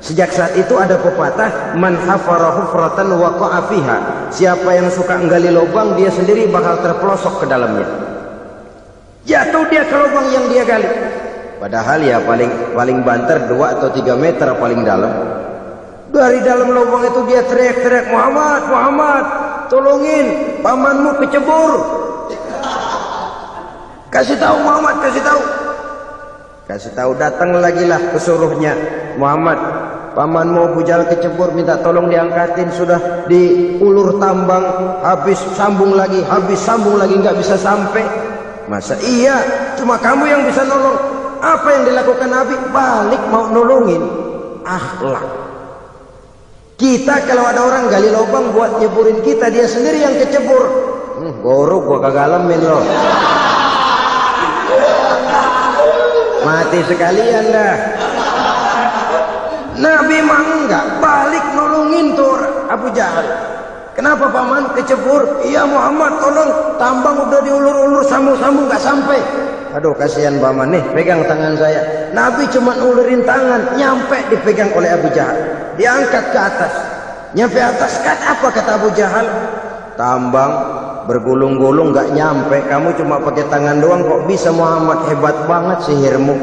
Sejak saat itu ada pepatah, man hafara hufratan waqa'a fiha. Siapa yang suka menggali lubang, dia sendiri bakal terpelosok ke dalamnya. Jatuh dia ke lubang yang dia gali. Padahal ya paling banter 2 atau 3 meter paling dalam. Dari dalam lubang itu dia teriak-teriak, Muhammad, tolongin, pamanmu kecebur. Kasih tahu Muhammad, kasih tahu. Datang lagi lah pesuruhnya, Muhammad, pamanmu Abu Jahal kecebur, minta tolong diangkatin. Sudah diulur tambang, habis sambung lagi, nggak bisa sampai. Masa iya, cuma kamu yang bisa nolong. Apa yang dilakukan Nabi? Balik mau nolongin. Akhlak. Kita kalau ada orang gali lubang buat nyeburin kita, dia sendiri yang kecebur. Borok gua kagak alamin loh. Mati sekalian dah. Nabi mah enggak, balik nolongin tuh Abu Jahal. Kenapa paman? Kecebur. Iya Muhammad, tolong, tambang udah diulur-ulur, sambung-sambung nggak sampai. Aduh kasihan paman nih, pegang tangan saya. Nabi cuma ulurin tangan, nyampe dipegang oleh Abu Jahal. Diangkat ke atas. Nyampe atas, apa kata Abu Jahal? Tambang bergulung-gulung nggak nyampe, kamu cuma pakai tangan doang kok bisa Muhammad, hebat banget sihirmu.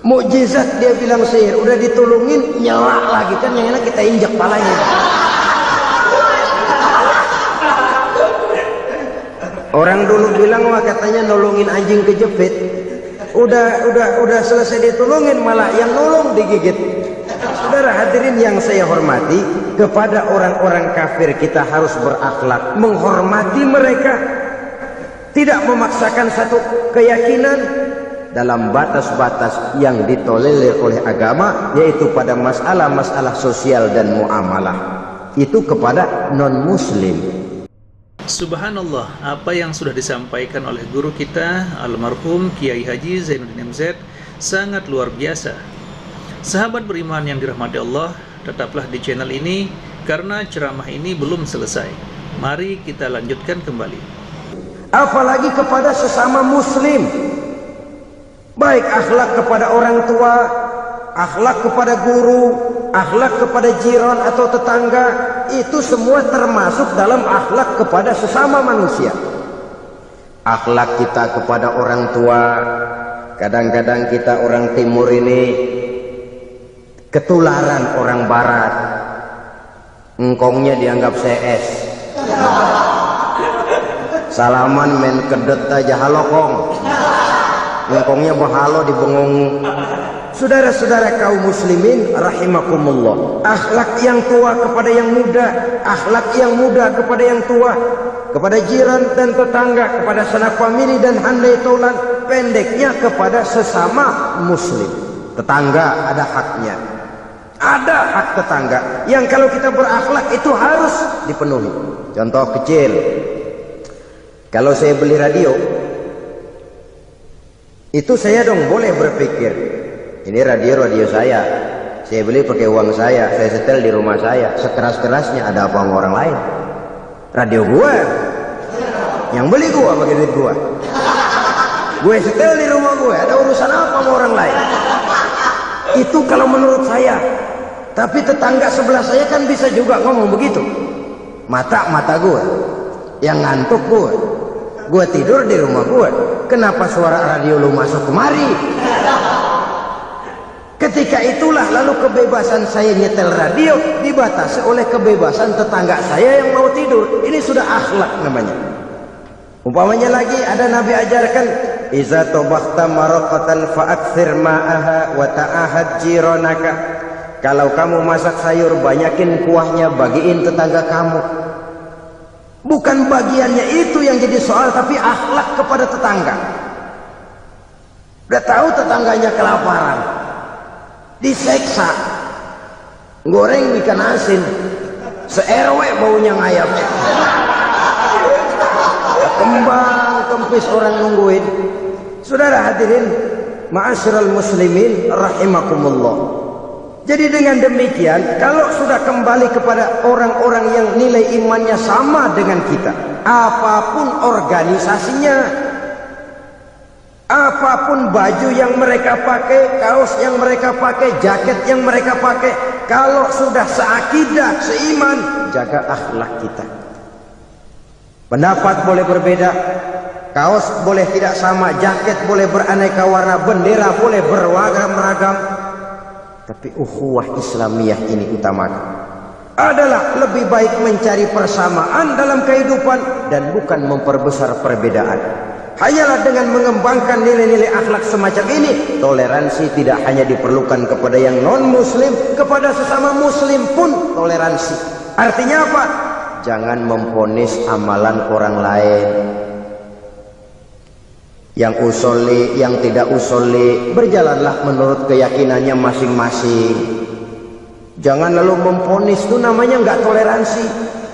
Mukjizat dia bilang sihir, udah ditulungin nyelak lagi, kan yang enak kita injak palanya. Orang dulu bilang wah katanya nolongin anjing kejepit. Udah selesai ditulungin malah yang nolong digigit. Saudara hadirin yang saya hormati, kepada orang-orang kafir kita harus berakhlak, menghormati mereka, tidak memaksakan satu keyakinan dalam batas-batas yang ditolerir oleh agama, yaitu pada masalah-masalah sosial dan muamalah. Itu kepada non-muslim. Subhanallah, apa yang sudah disampaikan oleh guru kita almarhum Kiai Haji Zainuddin MZ sangat luar biasa. Sahabat beriman yang dirahmati Allah, tetaplah di channel ini karena ceramah ini belum selesai. Mari kita lanjutkan kembali. Apalagi kepada sesama muslim, baik akhlak kepada orang tua, akhlak kepada guru, akhlak kepada jiran atau tetangga, itu semua termasuk dalam akhlak kepada sesama manusia. Akhlak kita kepada orang tua, kadang-kadang kita orang timur ini ketularan orang barat. Engkongnya dianggap CS. Salaman main kedet aja halokong. Engkongnya bahalo di bengong. Saudara-saudara kaum muslimin rahimakumullah, akhlak yang tua kepada yang muda, akhlak yang muda kepada yang tua, kepada jiran dan tetangga, kepada sanak famili dan handai tolan, pendeknya kepada sesama muslim. Tetangga ada haknya, ada hak tetangga yang kalau kita berakhlak itu harus dipenuhi. Contoh kecil, kalau saya beli radio, itu saya dong boleh berpikir, ini radio saya beli pakai uang saya setel di rumah saya, sekeras-kerasnya ada apa sama orang lain? Radio gua, yang beli gua pakai duit gua, gue setel di rumah gue, ada urusan apa sama orang lain? Itu kalau menurut saya. Tapi tetangga sebelah saya kan bisa juga ngomong begitu. Mata gue, yang ngantuk gue tidur di rumah gue, kenapa suara radio lu masuk kemari? Ketika itulah lalu kebebasan saya nyetel radio dibatasi oleh kebebasan tetangga saya yang mau tidur. Ini sudah akhlak namanya. Umpamanya lagi ada Nabi ajarkan, iza tobakhta maraqatan fa'akthir ma'aha wa ta'ahad jiranaka. Kalau kamu masak sayur, banyakin kuahnya, bagiin tetangga kamu. Bukan bagiannya itu yang jadi soal, tapi akhlak kepada tetangga. Udah tahu tetangganya kelaparan, diseksa, goreng ikan asin, se-RW baunya ngayap, kembang kempis orang nungguin. Saudara hadirin ma'asyiral muslimin rahimakumullah. Jadi dengan demikian, kalau sudah kembali kepada orang-orang yang nilai imannya sama dengan kita, apapun organisasinya, apapun baju yang mereka pakai, kaos yang mereka pakai, jaket yang mereka pakai, kalau sudah seakidah, seiman, jaga akhlak kita. Pendapat boleh berbeda, kaos boleh tidak sama, jaket boleh beraneka warna, bendera boleh beragam-ragam, tapi ukhuwah Islamiyah ini utamakan. Adalah lebih baik mencari persamaan dalam kehidupan dan bukan memperbesar perbedaan. Hanyalah dengan mengembangkan nilai-nilai akhlak semacam ini, toleransi tidak hanya diperlukan kepada yang non-muslim, kepada sesama muslim pun toleransi. Artinya apa? Jangan memvonis amalan orang lain. Yang usoli, yang tidak usoli, berjalanlah menurut keyakinannya masing-masing. Jangan lalu memvonis, itu namanya nggak toleransi.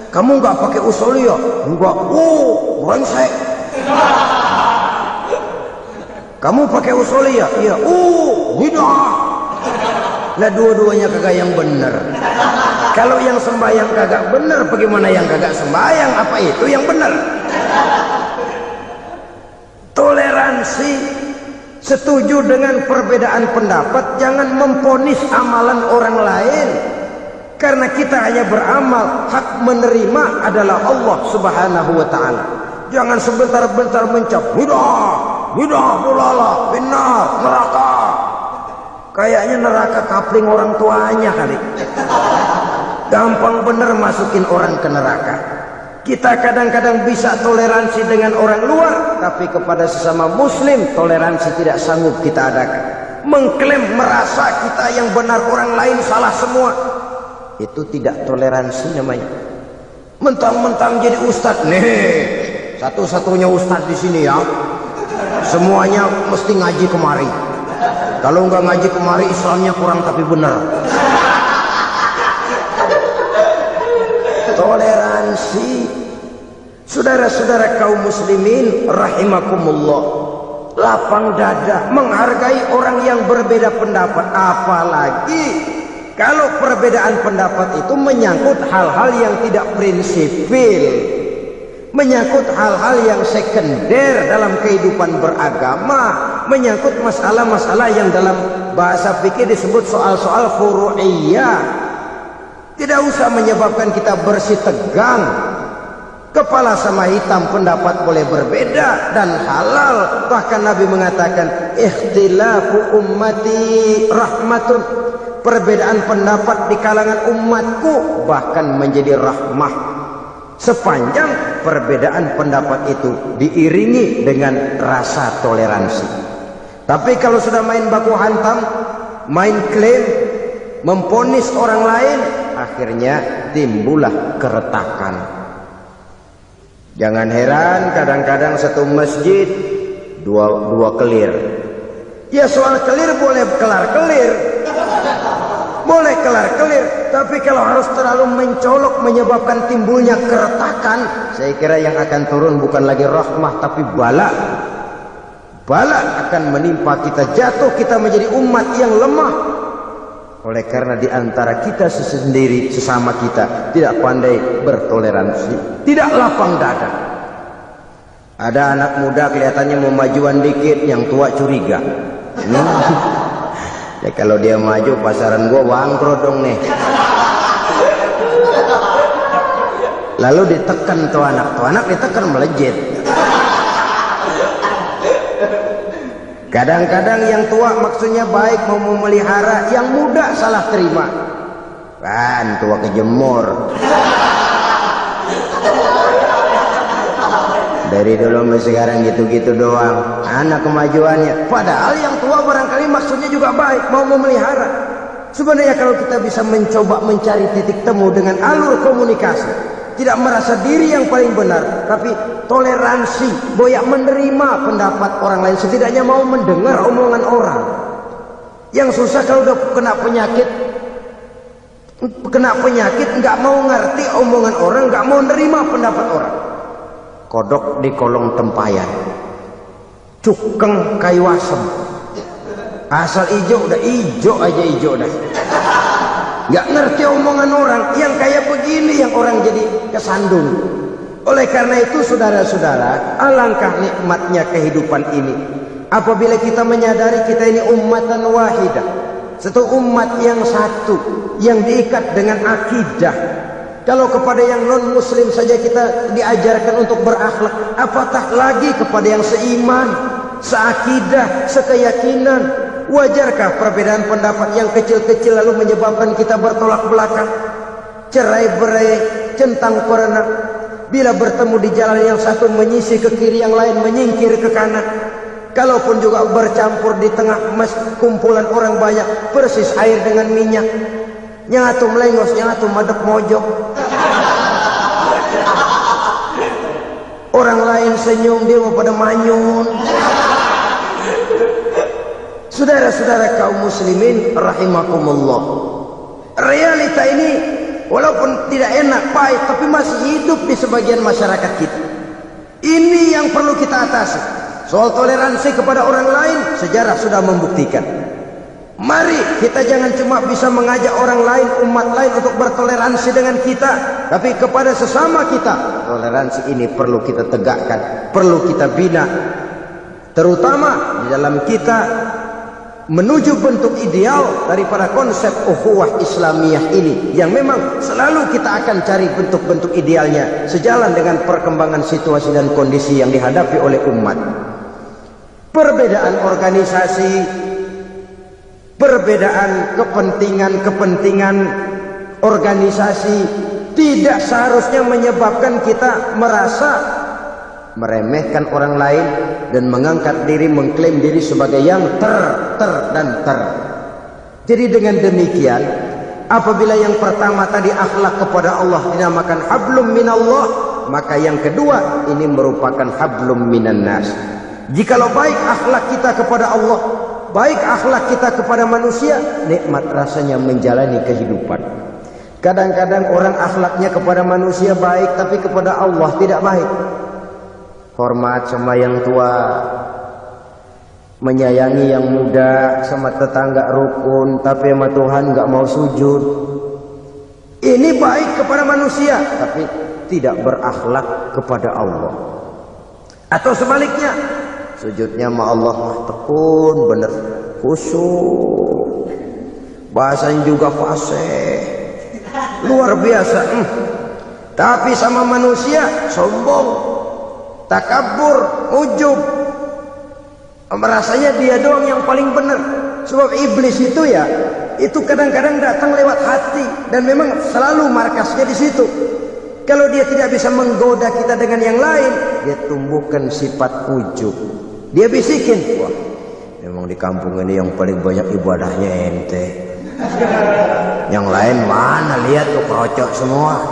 Kamu nggak pakai usoli ya? Enggak. Brengsek. Kamu pakai usoliyah? Iya. Bid'ah. Lah dua-duanya kagak yang bener. Kalau yang sembahyang kagak bener, bagaimana yang kagak sembahyang? Apa itu yang bener? Toleransi, setuju dengan perbedaan pendapat, jangan memponis amalan orang lain. Karena kita hanya beramal, hak menerima adalah Allah Subhanahu wa ta'ala. Jangan sebentar-bentar mencap bid'ah, dolalah, benar, neraka. Kayaknya neraka kapling orang tuanya kali. Gampang bener masukin orang ke neraka. Kita kadang-kadang bisa toleransi dengan orang luar, tapi kepada sesama muslim toleransi tidak sanggup kita adakan. Mengklaim merasa kita yang benar, orang lain salah semua, itu tidak toleransi namanya. Mentang-mentang jadi ustadz, nih satu-satunya ustadz di sini ya, semuanya mesti ngaji kemari. Kalau nggak ngaji kemari Islamnya kurang tapi benar. Toleransi. Saudara-saudara kaum muslimin rahimakumullah, lapang dada menghargai orang yang berbeda pendapat, apalagi kalau perbedaan pendapat itu menyangkut hal-hal yang tidak prinsipil, menyangkut hal-hal yang sekunder dalam kehidupan beragama, menyangkut masalah-masalah yang dalam bahasa fikih disebut soal-soal furu'iyah. Tidak usah menyebabkan kita bersih tegang. Kepala sama hitam pendapat boleh berbeda dan halal. Bahkan Nabi mengatakan ikhtilafu ummati rahmatun. Perbedaan pendapat di kalangan umatku bahkan menjadi rahmah, sepanjang perbedaan pendapat itu diiringi dengan rasa toleransi. Tapi kalau sudah main baku hantam, main klaim, memponis orang lain, akhirnya timbullah keretakan. Jangan heran kadang-kadang satu masjid dua kelir. Ya soal kelir boleh kelar-kelir, boleh kelar-kelir, tapi kalau harus terlalu mencolok menyebabkan timbulnya keretakan, saya kira yang akan turun bukan lagi rahmah tapi bala. Bala akan menimpa kita, jatuh kita menjadi umat yang lemah. Oleh karena di antara kita sendiri, sesama kita tidak pandai bertoleransi, tidak lapang dada. Ada anak muda kelihatannya mau majuan dikit, yang tua curiga. Ya kalau dia maju pasaran gua bangkrut dong nih. Lalu ditekan tuh anak ditekan melejit. Kadang-kadang yang tua maksudnya baik, mau memelihara, yang muda salah terima. Kan tua kejemur. Dari dulu sampai sekarang gitu-gitu doang, anak kemajuannya. Padahal yang tua barangkali maksudnya juga baik, mau memelihara. Sebenarnya kalau kita bisa mencoba mencari titik temu dengan alur komunikasi, tidak merasa diri yang paling benar, tapi toleransi, boyak menerima pendapat orang lain, setidaknya mau mendengar omongan orang. Yang susah kalau udah kena penyakit, nggak mau ngerti omongan orang, nggak mau nerima pendapat orang. Kodok di kolong tempayan, cukeng kayu asem, asal ijo udah ijo aja ijo dah. Nggak ngerti omongan orang, yang kayak begini yang orang jadi kesandung. Oleh karena itu saudara-saudara, alangkah nikmatnya kehidupan ini apabila kita menyadari kita ini ummatan wahidah, satu umat yang satu, yang diikat dengan akidah. Kalau kepada yang non muslim saja kita diajarkan untuk berakhlak, apatah lagi kepada yang seiman, seakidah, sekeyakinan. Wajarkah perbedaan pendapat yang kecil-kecil lalu menyebabkan kita bertolak belakang, cerai-berai, centang perenang? Bila bertemu di jalan yang satu menyisih ke kiri, yang lain menyingkir ke kanan. Kalaupun juga bercampur di tengah kumpulan orang banyak, persis air dengan minyak. Yang atu melengos, yang atu madep mojok. Orang lain senyum, dia mau pada manyun. Saudara-saudara kaum muslimin rahimakumullah, realita ini walaupun tidak enak, pahit, tapi masih hidup di sebagian masyarakat kita. Ini yang perlu kita atasi. Soal toleransi kepada orang lain, sejarah sudah membuktikan. Mari kita jangan cuma bisa mengajak orang lain, umat lain untuk bertoleransi dengan kita, tapi kepada sesama kita. Toleransi ini perlu kita tegakkan, perlu kita bina, terutama di dalam kita menuju bentuk ideal daripada konsep ukhuwah Islamiyah ini, yang memang selalu kita akan cari bentuk-bentuk idealnya sejalan dengan perkembangan situasi dan kondisi yang dihadapi oleh umat. Perbedaan organisasi, perbedaan kepentingan organisasi tidak seharusnya menyebabkan kita merasa meremehkan orang lain dan mengangkat diri, mengklaim diri sebagai yang ter. Jadi dengan demikian, apabila yang pertama tadi akhlak kepada Allah dinamakan hablum minallah, maka yang kedua ini merupakan hablum minan nas. Jikalau baik akhlak kita kepada Allah, baik akhlak kita kepada manusia, nikmat rasanya menjalani kehidupan. Kadang-kadang orang akhlaknya kepada manusia baik, tapi kepada Allah tidak baik. Hormat sama yang tua, menyayangi yang muda, sama tetangga rukun, tapi sama Tuhan nggak mau sujud. Ini baik kepada manusia, tapi tidak berakhlak kepada Allah. Atau sebaliknya, sujudnya sama Allah tekun, bener, khusyuk, bahasanya juga fasih, luar biasa. Tapi sama manusia sombong, takabur, ujub, merasanya dia doang yang paling benar. Sebab iblis itu ya, itu kadang-kadang datang lewat hati, dan memang selalu markasnya di situ. Kalau dia tidak bisa menggoda kita dengan yang lain, dia tumbuhkan sifat ujub. Dia bisikin, wah, memang di kampung ini yang paling banyak ibadahnya ente. Yang lain mana, lihat tuh kerocok semua.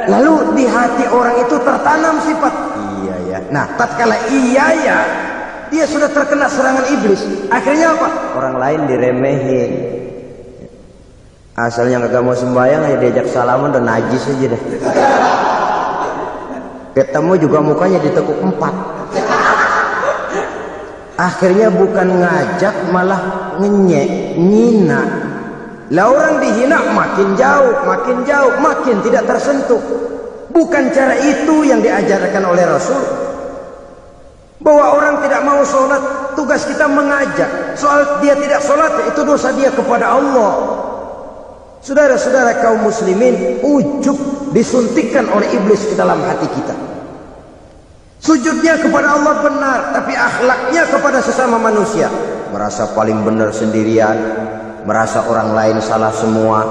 Lalu di hati orang itu tertanam sifat iya ya. Nah, tatkala iya ya, dia sudah terkena serangan iblis. Akhirnya apa? Orang lain diremehin. Asalnya nggak mau sembahyang, ya diajak salaman dan najis aja deh. Ketemu juga mukanya ditekuk 4. Akhirnya bukan ngajak, malah ngenyek, ngina. Lah orang dihina makin jauh, makin tidak tersentuh. Bukan cara itu yang diajarkan oleh Rasul. Bahwa orang tidak mau sholat, tugas kita mengajak. Soal dia tidak sholat, itu dosa dia kepada Allah. Saudara-saudara kaum muslimin, ujub disuntikkan oleh iblis ke dalam hati kita. Sujudnya kepada Allah benar, tapi akhlaknya kepada sesama manusia merasa paling benar sendirian, merasa orang lain salah semua.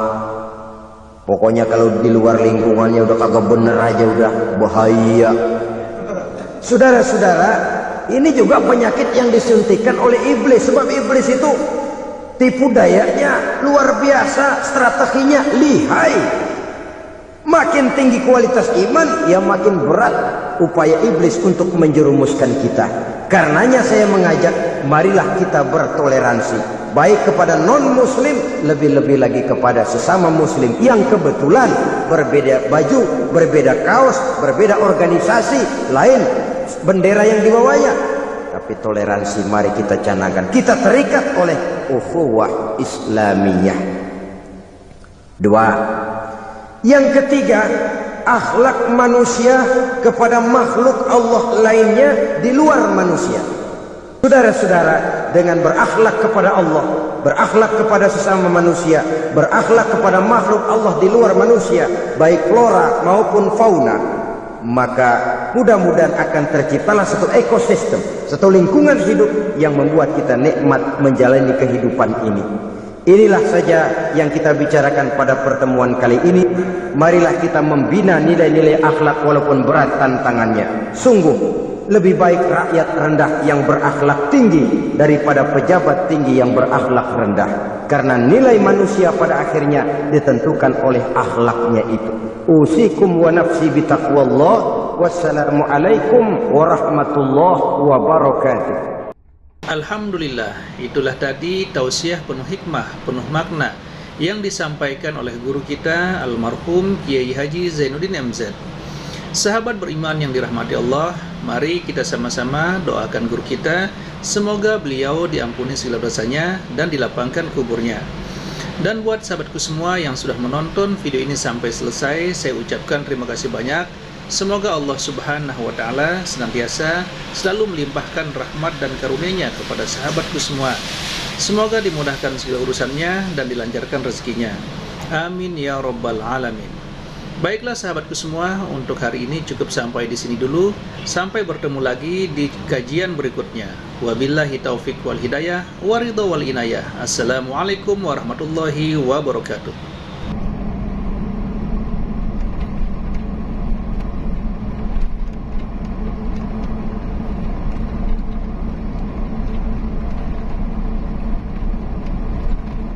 Pokoknya kalau di luar lingkungannya udah kagak bener aja udah bahaya. Saudara-saudara, ini juga penyakit yang disuntikkan oleh iblis. Sebab iblis itu tipu dayanya luar biasa, strateginya lihai. Makin tinggi kualitas iman, ya makin berat upaya iblis untuk menjerumuskan kita. Karenanya saya mengajak, marilah kita bertoleransi, baik kepada non-muslim, lebih-lebih lagi kepada sesama muslim yang kebetulan berbeda baju, berbeda kaos, berbeda organisasi, lain bendera yang dibawanya. Tapi toleransi mari kita canangkan. Kita terikat oleh ukhuwah Islamiyah. 2. Yang ketiga, akhlak manusia kepada makhluk Allah lainnya di luar manusia. Saudara-saudara, dengan berakhlak kepada Allah, berakhlak kepada sesama manusia, berakhlak kepada makhluk Allah di luar manusia, baik flora maupun fauna, maka mudah-mudahan akan terciptalah satu ekosistem, satu lingkungan hidup yang membuat kita nikmat menjalani kehidupan ini. Inilah saja yang kita bicarakan pada pertemuan kali ini. Marilah kita membina nilai-nilai akhlak walaupun berat tantangannya. Sungguh lebih baik rakyat rendah yang berakhlak tinggi daripada pejabat tinggi yang berakhlak rendah. Karena nilai manusia pada akhirnya ditentukan oleh akhlaknya itu. Usikum wa nafsi bitaqwallah. Wassalamualaikum warahmatullahi wabarakatuh. Alhamdulillah, itulah tadi tausiah penuh hikmah, penuh makna yang disampaikan oleh guru kita almarhum Kiai Haji Zainuddin MZ. Sahabat beriman yang dirahmati Allah, mari kita sama-sama doakan guru kita, semoga beliau diampuni segala dosanya dan dilapangkan kuburnya. Dan buat sahabatku semua yang sudah menonton video ini sampai selesai, saya ucapkan terima kasih banyak. Semoga Allah Subhanahu wa Ta'ala senantiasa selalu melimpahkan rahmat dan karunia-Nya kepada sahabatku semua. Semoga dimudahkan segala urusannya dan dilancarkan rezekinya. Amin ya Rabbal Alamin. Baiklah sahabatku semua, untuk hari ini cukup sampai di sini dulu. Sampai bertemu lagi di kajian berikutnya. Wabillahi taufiq wal hidayah, waridho wal inayah. Assalamualaikum warahmatullahi wabarakatuh.